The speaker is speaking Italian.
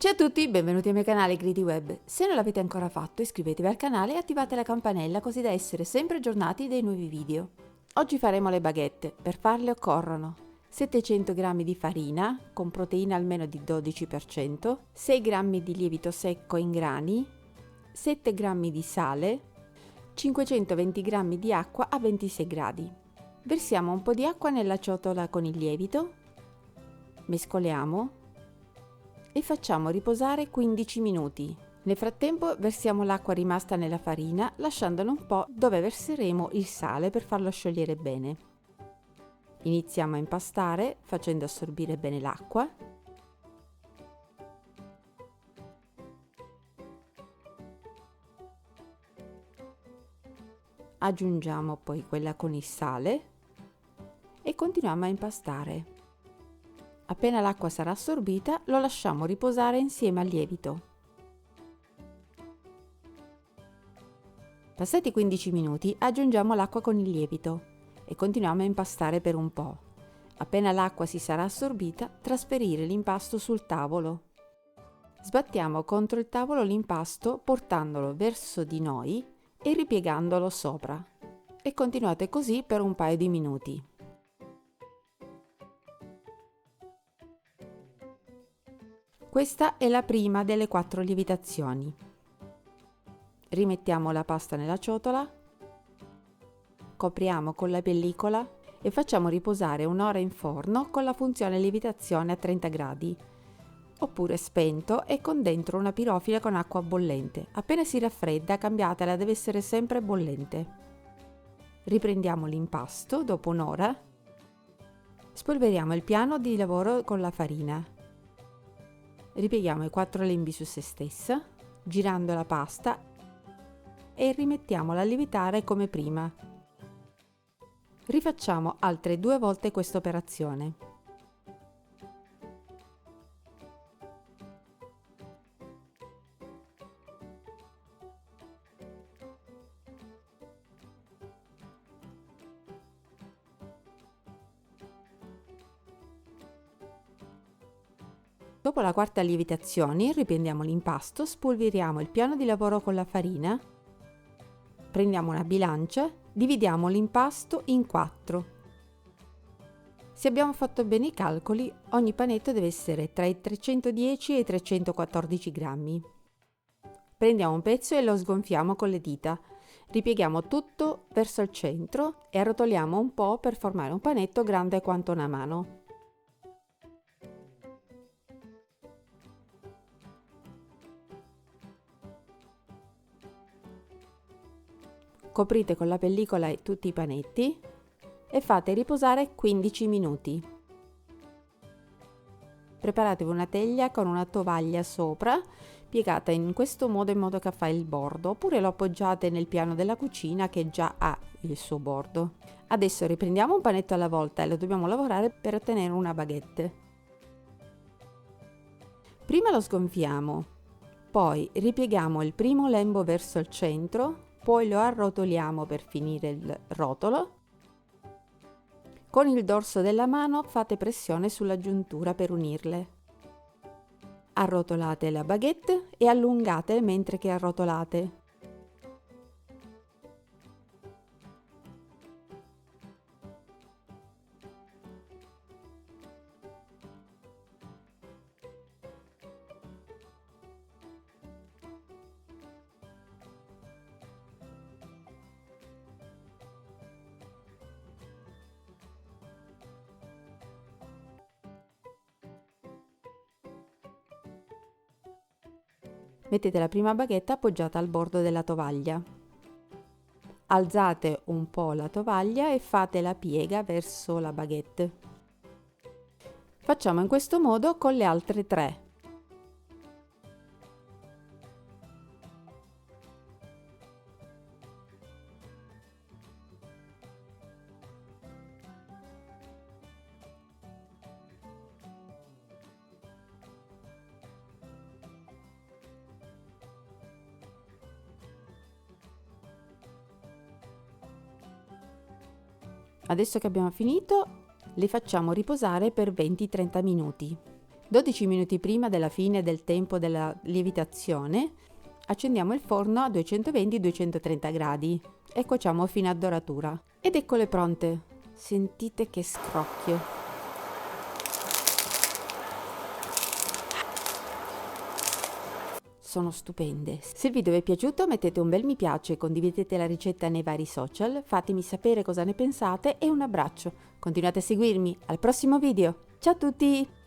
Ciao a tutti, benvenuti al mio canale GreedyWeb. Se non l'avete ancora fatto, iscrivetevi al canale e attivate la campanella così da essere sempre aggiornati dei nuovi video. Oggi faremo le baguette. Per farle occorrono 700 g di farina con proteina almeno di 12%, 6 g di lievito secco in grani, 7 g di sale, 520 g di acqua a 26 gradi. Versiamo un po' di acqua nella ciotola con il lievito, mescoliamo e facciamo riposare 15 minuti. Nel frattempo versiamo l'acqua rimasta nella farina lasciandola un po' dove verseremo il sale per farlo sciogliere bene. Iniziamo a impastare facendo assorbire bene l'acqua. Aggiungiamo poi quella con il sale e continuiamo a impastare. Appena l'acqua sarà assorbita, lo lasciamo riposare insieme al lievito. Passati 15 minuti, aggiungiamo l'acqua con il lievito e continuiamo a impastare per un po'. Appena l'acqua si sarà assorbita, trasferire l'impasto sul tavolo. Sbattiamo contro il tavolo l'impasto portandolo verso di noi e ripiegandolo sopra. E continuate così per un paio di minuti. Questa è la prima delle 4 lievitazioni. Rimettiamo la pasta nella ciotola, copriamo con la pellicola e facciamo riposare un'ora in forno con la funzione lievitazione a 30 gradi, oppure spento e con dentro una pirofila con acqua bollente. Appena si raffredda, cambiatela, deve essere sempre bollente. Riprendiamo l'impasto dopo un'ora, spolveriamo il piano di lavoro con la farina. Ripieghiamo i 4 lembi su se stessa, girando la pasta e rimettiamola a lievitare come prima. Rifacciamo altre 2 volte questa operazione. Dopo la quarta lievitazione riprendiamo l'impasto, spolveriamo il piano di lavoro con la farina, prendiamo una bilancia, dividiamo l'impasto in 4. Se abbiamo fatto bene i calcoli, ogni panetto deve essere tra i 310 e i 314 grammi. Prendiamo un pezzo e lo sgonfiamo con le dita, ripieghiamo tutto verso il centro e arrotoliamo un po' per formare un panetto grande quanto una mano. Coprite con la pellicola tutti i panetti e fate riposare 15 minuti. Preparatevi una teglia con una tovaglia sopra, piegata in questo modo in modo che fa il bordo, oppure lo appoggiate nel piano della cucina che già ha il suo bordo. Adesso riprendiamo un panetto alla volta e lo dobbiamo lavorare per ottenere una baguette. Prima lo sgonfiamo, poi ripieghiamo il primo lembo verso il centro, poi lo arrotoliamo per finire il rotolo. Con il dorso della mano fate pressione sulla giuntura per unirle. Arrotolate la baguette e allungate mentre che arrotolate. Mettete la prima baguette appoggiata al bordo della tovaglia. Alzate un po' la tovaglia e fate la piega verso la baguette. Facciamo in questo modo con le altre 3. Adesso che abbiamo finito, le facciamo riposare per 20-30 minuti. 12 minuti prima della fine del tempo della lievitazione, accendiamo il forno a 220-230 gradi e cuociamo fino a doratura. Ed eccole pronte. Sentite che scrocchio. Sono stupende. Se il video vi è piaciuto mettete un bel mi piace, condividete la ricetta nei vari social, fatemi sapere cosa ne pensate e un abbraccio. Continuate a seguirmi, al prossimo video. Ciao a tutti!